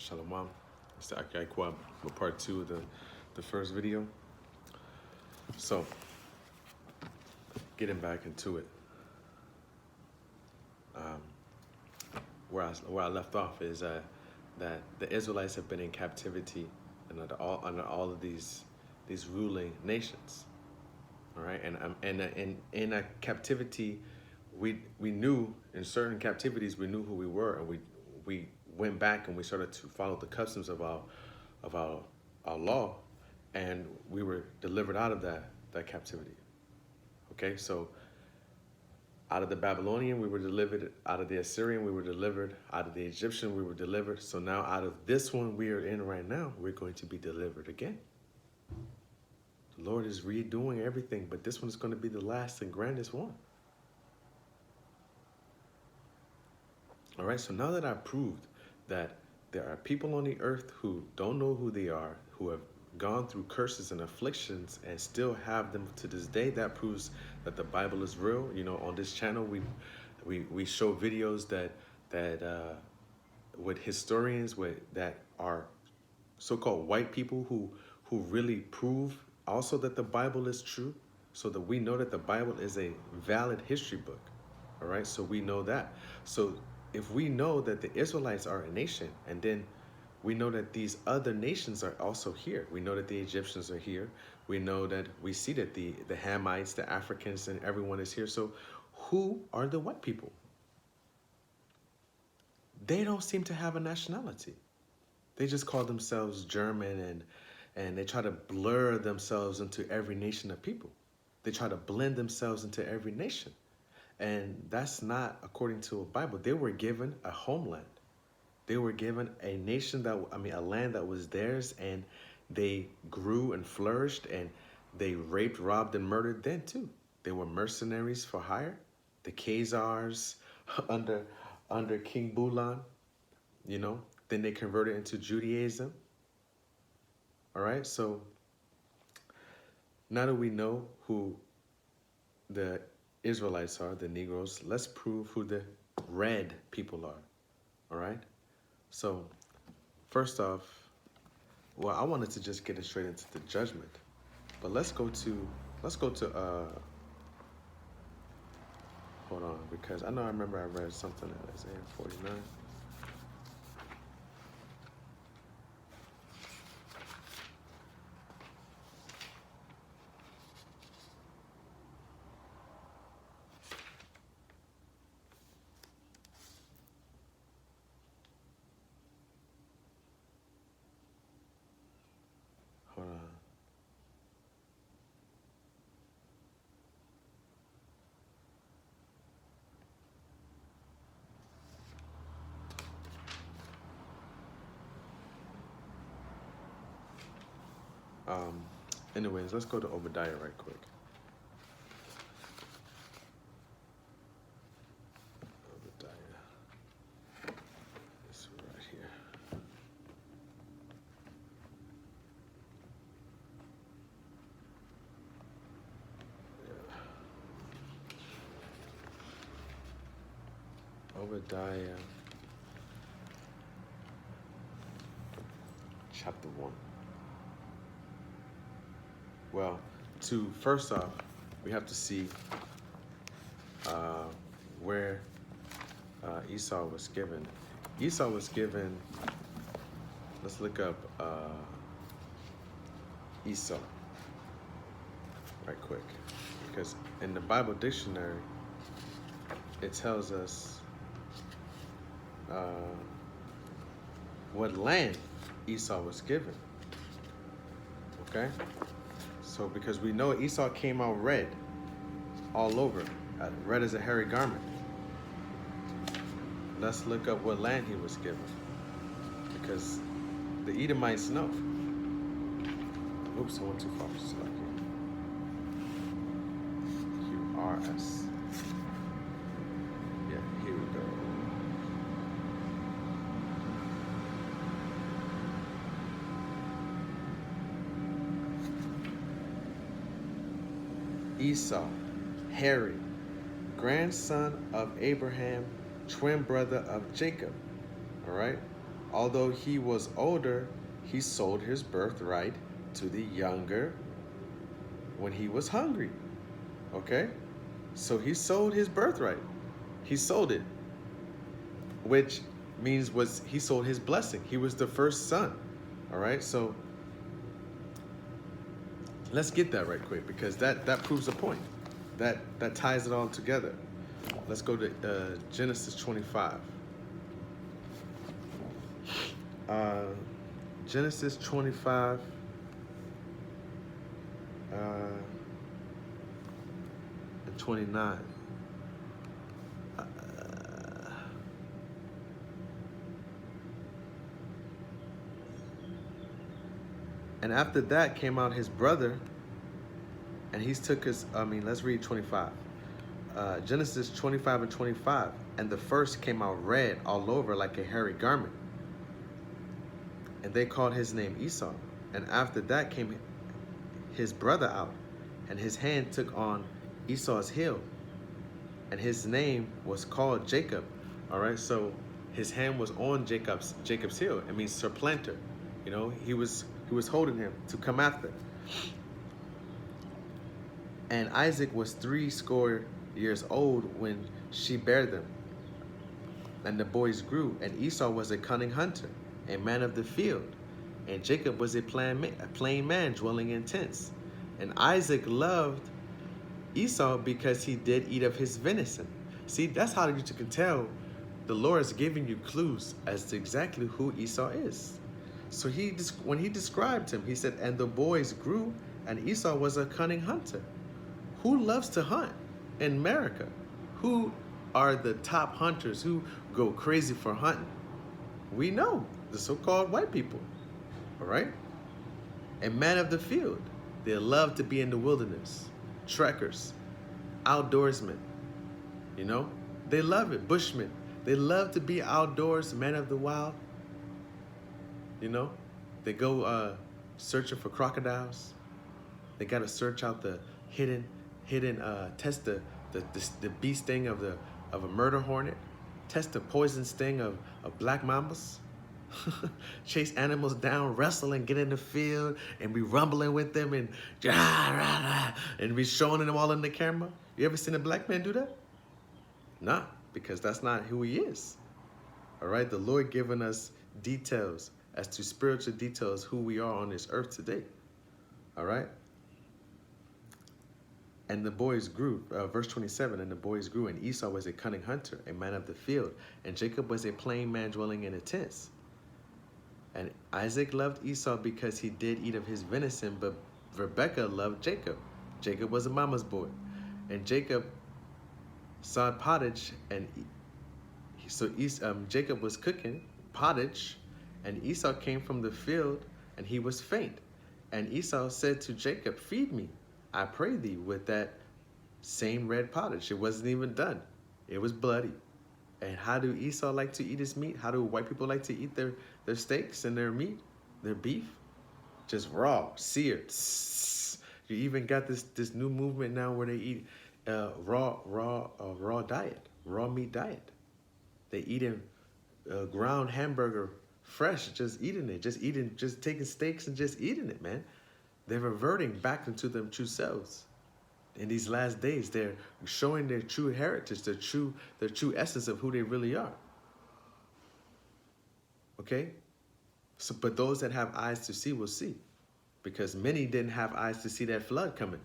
Shalom. It's the Akai Kwab, part two of the first video. So, getting back into it, where I left off is that the Israelites have been in captivity under all of these ruling nations. All right, and in a captivity, we knew in certain captivities we knew who we were, and we went back and we started to follow the customs of our law, and we were delivered out of that captivity. Okay, so out of the Babylonian we were delivered, out of the Assyrian we were delivered, out of the Egyptian we were delivered. So now out of this one we are in right now, we're going to be delivered again. The Lord is redoing everything, but this one is going to be the last and grandest one. All right, so now that I've proved that there are people on the earth who don't know who they are, who have gone through curses and afflictions and still have them to this day, that proves that the Bible is real. You know, on this channel, we show videos that with historians that are so-called white people who really prove also that the Bible is true, so that we know that the Bible is a valid history book. All right, so we know that. So if we know that the Israelites are a nation, and then we know that these other nations are also here. We know that the Egyptians are here. We know that we see that the Hamites, the Africans, and everyone is here. So who are the white people? They don't seem to have a nationality. They just call themselves German, and they try to blur themselves into every nation of people. They try to blend themselves into every nation. And that's not according to a Bible. They were given a homeland. They were given a nation a land that was theirs, and they grew and flourished, and they raped, robbed, and murdered then too. They were mercenaries for hire. The Khazars under King Bulan, you know, then they converted into Judaism. All right, so now that we know who the Israelites are, the Negroes, let's prove who the red people are. All right, so first off, well, I wanted to just get it straight into the judgment, but let's go to hold on, because I remember I read something in Isaiah 49. Hold on. Anyways, let's go to Obadiah right quick. Obadiah. This right here. Yeah. Obadiah. Chapter 1. Well, first off, we have to see where Esau was given. Esau was given, let's look up Esau right quick, because in the Bible dictionary, it tells us what land Esau was given. Okay? So because we know Esau came out red all over, red as a hairy garment. Let's look up what land he was given, because the Edomites know. Oops, I went too far. Select here. QRS. Yeah, here we go. Esau, hairy, grandson of Abraham, twin brother of Jacob. All right? Although he was older, he sold his birthright to the younger when he was hungry. Okay? So he sold his birthright. He sold it, which means was he sold his blessing. He was the first son. All right? So let's get that right quick because that proves a point. That ties it all together. Let's go to Genesis 25. Genesis 25. And 29. And after that came out his brother, and he took his, let's read 25. Genesis 25 and 25. And the first came out red all over like a hairy garment. And they called his name Esau. And after that came his brother out, and his hand took on Esau's heel, and his name was called Jacob. All right, so his hand was on Jacob's heel. It means supplanter. You know, he was holding him to come after. And Isaac was 80 years old when she bare them. And the boys grew, and Esau was a cunning hunter, a man of the field, and Jacob was a plain man dwelling in tents. And Isaac loved Esau because he did eat of his venison. See, that's how you can tell the Lord is giving you clues as to exactly who Esau is. So when he described him, he said, and the boys grew, and Esau was a cunning hunter. Who loves to hunt in America? Who are the top hunters who go crazy for hunting? We know, the so-called white people, all right? A man of the field. They love to be in the wilderness. Trekkers, outdoorsmen, you know? They love it, bushmen. They love to be outdoors, men of the wild, you know? They go searching for crocodiles. They got to search out the hidden, test the bee sting of a murder hornet, test the poison sting of black mambas, chase animals down, wrestle and get in the field and be rumbling with them and be showing them all in the camera. You ever seen a black man do that? Nah, because that's not who he is. All right, the Lord giving us details as to spiritual details who we are on this earth today. All right. And the boys grew, verse 27, and the boys grew, and Esau was a cunning hunter, a man of the field, and Jacob was a plain man dwelling in the tents. And Isaac loved Esau because he did eat of his venison, but Rebekah loved Jacob. Jacob was a mama's boy. And Jacob saw pottage, and Jacob was cooking pottage, and Esau came from the field, and he was faint. And Esau said to Jacob, feed me, I pray thee, with that same red pottage. It wasn't even done. It was bloody. And how do Esau like to eat his meat? How do white people like to eat their steaks and their meat, their beef? Just raw, seared. You even got this new movement now where they eat raw diet, raw meat diet. They eating ground hamburger fresh, just eating it, just taking steaks and just eating it, man. They're reverting back into their true selves. In these last days, they're showing their true heritage, their true essence of who they really are. Okay? So, but those that have eyes to see will see. Because many didn't have eyes to see that flood coming.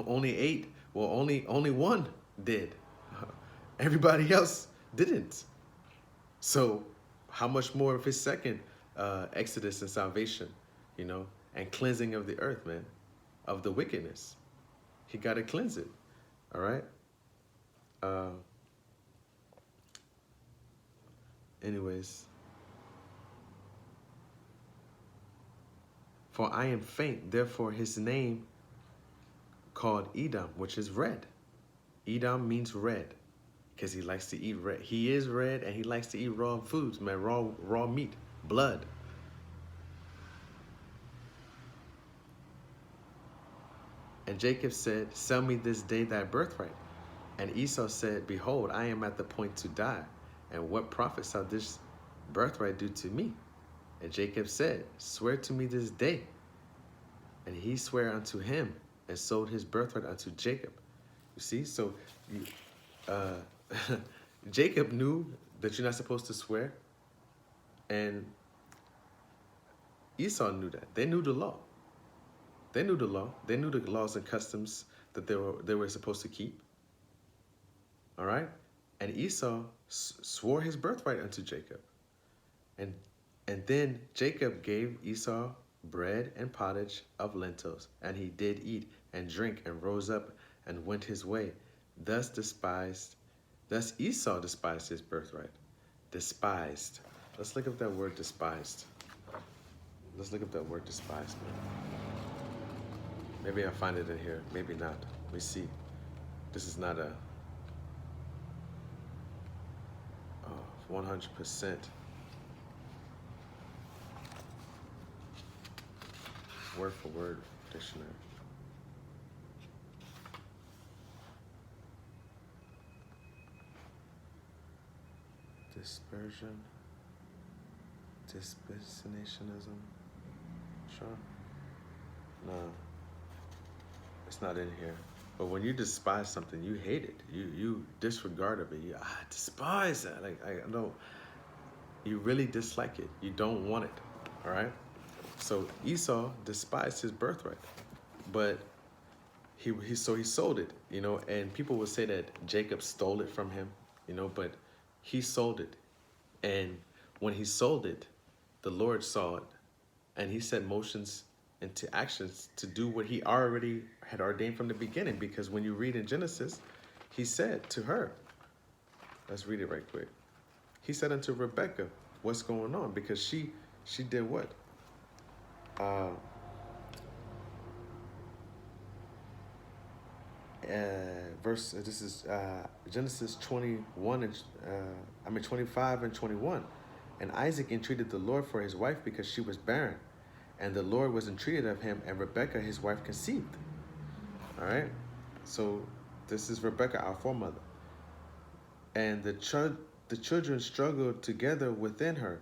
Only one did. Everybody else didn't. So how much more of his second exodus and salvation, you know, and cleansing of the earth, man, of the wickedness. He got to cleanse it, all right? Anyways. For I am faint, therefore his name called Edom, which is red. Edom means red, because he likes to eat red. He is red, and he likes to eat raw foods, man, raw meat, blood. And Jacob said, sell me this day thy birthright. And Esau said, behold, I am at the point to die. And what profit shall this birthright due to me. And Jacob said, swear to me this day. And he sware unto him and sold his birthright unto Jacob. You see, so uh, Jacob knew that you're not supposed to swear, and Esau knew that. They knew the law. They knew the law. They knew the laws and customs that they were supposed to keep. All right, and Esau swore his birthright unto Jacob, and then Jacob gave Esau bread and pottage of lentils, and he did eat and drink and rose up and went his way. Thus Esau despised his birthright. Despised. Let's look up that word despised. Let's look up that word despised, man. Maybe I'll find it in here. Maybe not. Let me see. This is not a 100% word for word dictionary. Dispersion, dispensationalism. Sure. No, it's not in here. But when you despise something, you hate it. You disregard of it. I despise that. Like I don't. You really dislike it. You don't want it. All right. So Esau despised his birthright, but he sold it. You know, and people will say that Jacob stole it from him. You know, but he sold it, and when he sold it, the Lord saw it, and he set motions into actions to do what he already had ordained from the beginning. Because when you read in Genesis, he said to her, let's read it right quick. He said unto Rebekah, what's going on? Because she did what? This is Genesis 21 and 25 and 21. And Isaac entreated the Lord for his wife because she was barren. And the Lord was entreated of him, and Rebekah, his wife, conceived. All right? So this is Rebekah, our foremother. And the children struggled together within her.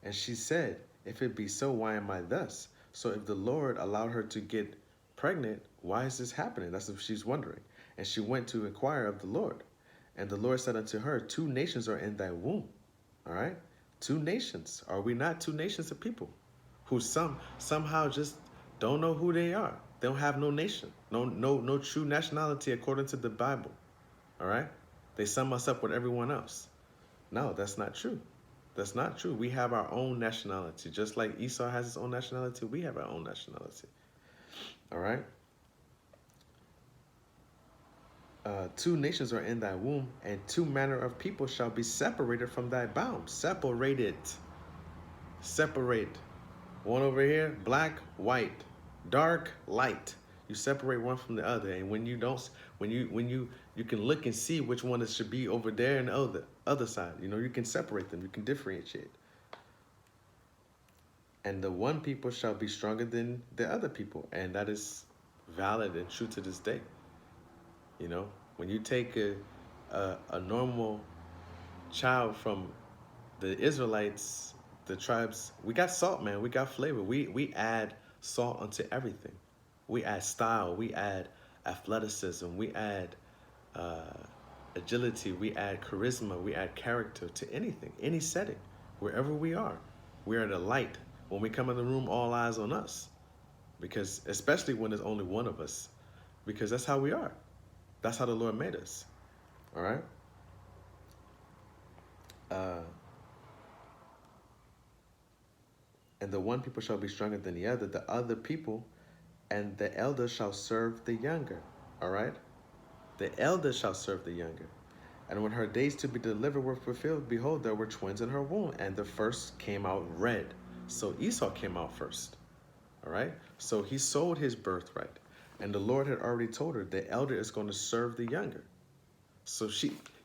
And she said, if it be so, why am I thus? So if the Lord allowed her to get pregnant, why is this happening? That's what she's wondering. And she went to inquire of the Lord. And the Lord said unto her, 2 nations are in thy womb. All right? 2 nations. Are we not 2 nations of people who somehow just don't know who they are? They don't have no nation, no true nationality according to the Bible. All right? They sum us up with everyone else. No, that's not true. That's not true. We have our own nationality. Just like Esau has his own nationality, we have our own nationality. All right? 2 nations are in thy womb, and 2 manner of people shall be separated from thy bounds. Separated. Separate. One over here, black, white, dark, light. You separate one from the other, and when you don't, you can look and see which one it should be over there and the other side. You know, you can separate them. You can differentiate. And the one people shall be stronger than the other people, and that is valid and true to this day. You know, when you take a normal child from the Israelites, the tribes, we got salt, man. We got flavor. We add salt onto everything. We add style. We add athleticism. We add agility. We add charisma. We add character to anything, any setting, wherever we are. We are the light. When we come in the room, all eyes on us. Because especially when there's only one of us. Because that's how we are. That's how the Lord made us. All right? And the one people shall be stronger than the other people, and the elder shall serve the younger. All right? The elder shall serve the younger. And when her days to be delivered were fulfilled, behold, there were twins in her womb, and the first came out red. So Esau came out first. All right? So he sold his birthright. And the Lord had already told her the elder is going to serve the younger. So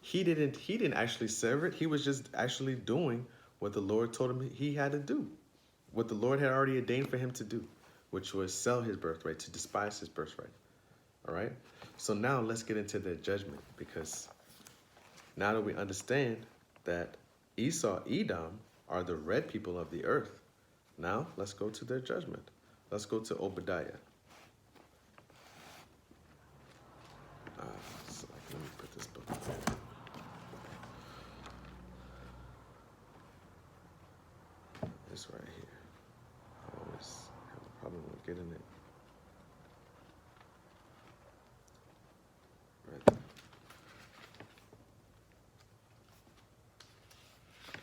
he didn't actually serve it. He was just actually doing what the Lord told him he had to do. What the Lord had already ordained for him to do, which was sell his birthright, to despise his birthright. All right? So now let's get into the judgment, because now that we understand that Esau, Edom, are the red people of the earth. Now, let's go to their judgment. Let's go to Obadiah. So let me put this book away. It's right here. I always have a problem with getting it. Right there.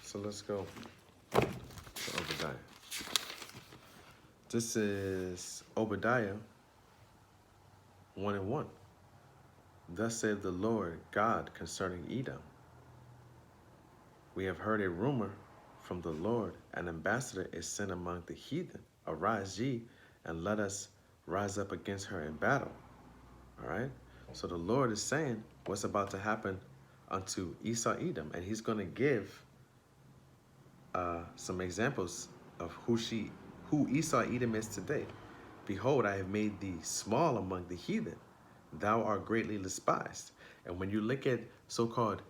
So let's go to Obadiah. This is Obadiah 1:1. Thus saith the Lord God concerning Edom. We have heard a rumor from the Lord, an ambassador is sent among the heathen. Arise ye, and let us rise up against her in battle. All right? So the Lord is saying what's about to happen unto Esau Edom, and he's going to give some examples of who Esau Edom is today. Behold, I have made thee small among the heathen. Thou art greatly despised. And when you look at so-called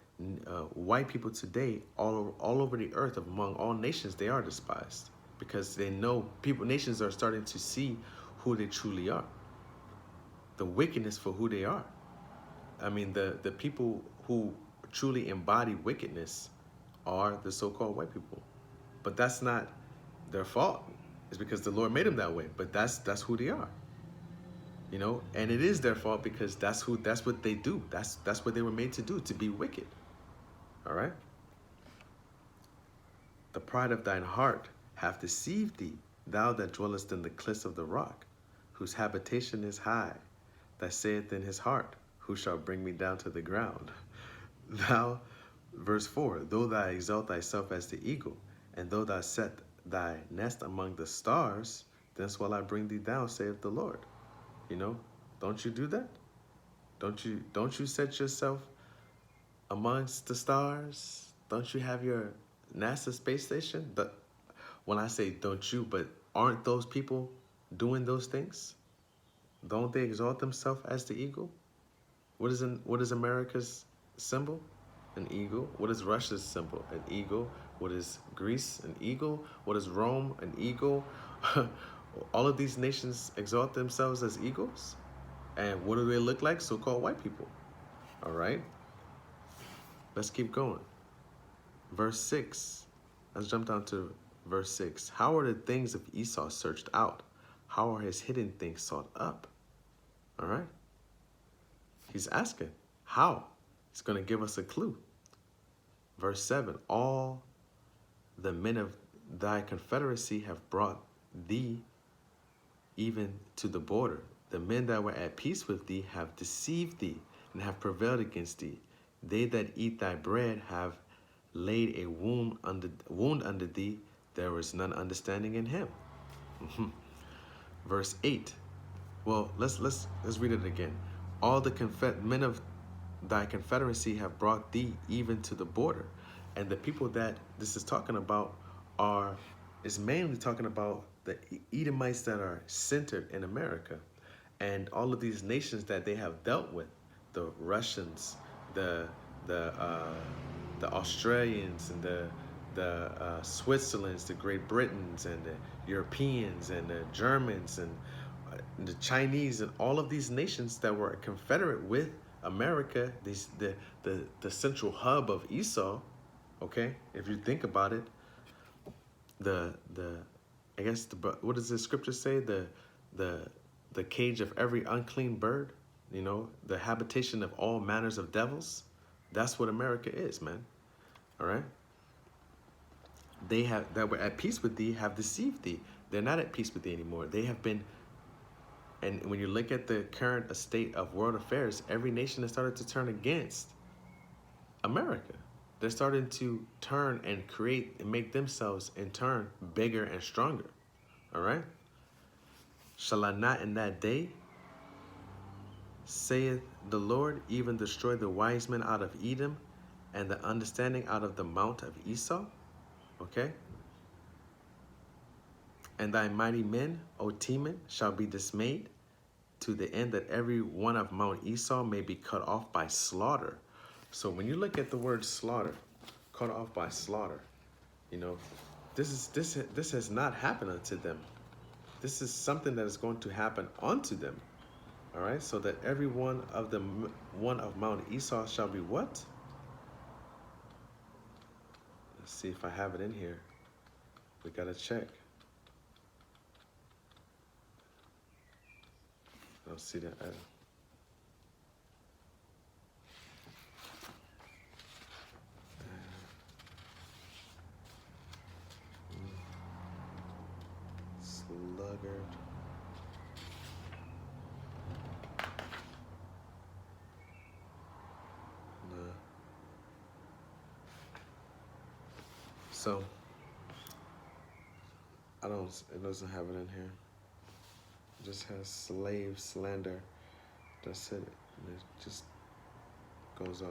white people today, all over the earth, among all nations, they are despised because they know nations are starting to see who they truly are, the wickedness for who they are. I mean, the people who truly embody wickedness are the so-called white people, but that's not their fault. It's because the Lord made them that way. But that's who they are. You know, and it is their fault because that's what they do. That's what they were made to do, to be wicked. All right? The pride of thine heart hath deceived thee, thou that dwellest in the cliffs of the rock, whose habitation is high, that saith in his heart, who shall bring me down to the ground? Thou, verse 4, though thou exalt thyself as the eagle, and though thou set thy nest among the stars, thence will I bring thee down, saith the Lord. You know, don't you do that? Don't you set yourself amongst the stars? Don't you have your NASA space station? When I say don't you, but aren't those people doing those things? Don't they exalt themselves as the eagle? What is America's symbol? An eagle. What is Russia's symbol? An eagle. What is Greece? An eagle. What is Rome? An eagle. All of these nations exalt themselves as eagles. And what do they look like? So-called white people. All right. Let's keep going. Verse 6. Let's jump down to verse 6. How are the things of Esau searched out? How are his hidden things sought up? All right. He's asking, how? He's going to give us a clue. Verse 7, all the men of thy confederacy have brought thee even to the border. The men that were at peace with thee have deceived thee and have prevailed against thee. They that eat thy bread have laid a wound under thee. There is none understanding in him. Verse 8. Well, let's read it again. All the men of thy confederacy have brought thee even to the border. And the people that this is talking about is mainly talking about the Edomites that are centered in America. And all of these nations that they have dealt with, the Russians, the Australians, and the Switzerlands, the Great Britons, and the Europeans, and the Germans, and the Chinese, and all of these nations that were confederate with America, the central hub of Esau. Okay, if you think about it, I guess what does the scripture say? The cage of every unclean bird, you know, the habitation of all manners of devils. That's what America is, man. All right. They that were at peace with thee have deceived thee. They're not at peace with thee anymore. They have been. And when you look at the current state of world affairs, every nation has started to turn against America. They're starting to turn and create and make themselves in turn bigger and stronger. All right? Shall I not in that day, saith the Lord, even destroy the wise men out of Edom and the understanding out of the mount of Esau? Okay? And thy mighty men, O Teman, shall be dismayed, to the end that every one of Mount Esau may be cut off by slaughter. So when you look at the word slaughter, cut off by slaughter, You know, this has not happened unto them. This is something that is going to happen unto them. All right, so that every one of the one of Mount Esau shall be what? Let's see if I have it in here. We gotta check. I don't see that. Sluggard. No. So I don't. It doesn't have it in here. It just has slave slander. That's it. And it just goes off.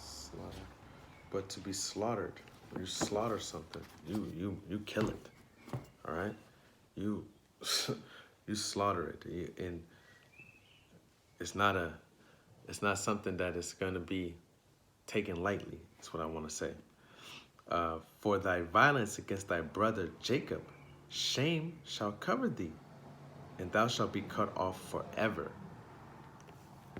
Slaughter. But to be slaughtered, when you slaughter something, you kill it. All right. You you slaughter it, and it's not something that is going to be taken lightly. That's what I want to say. For thy violence against thy brother Jacob, shame shall cover thee, and thou shalt be cut off forever.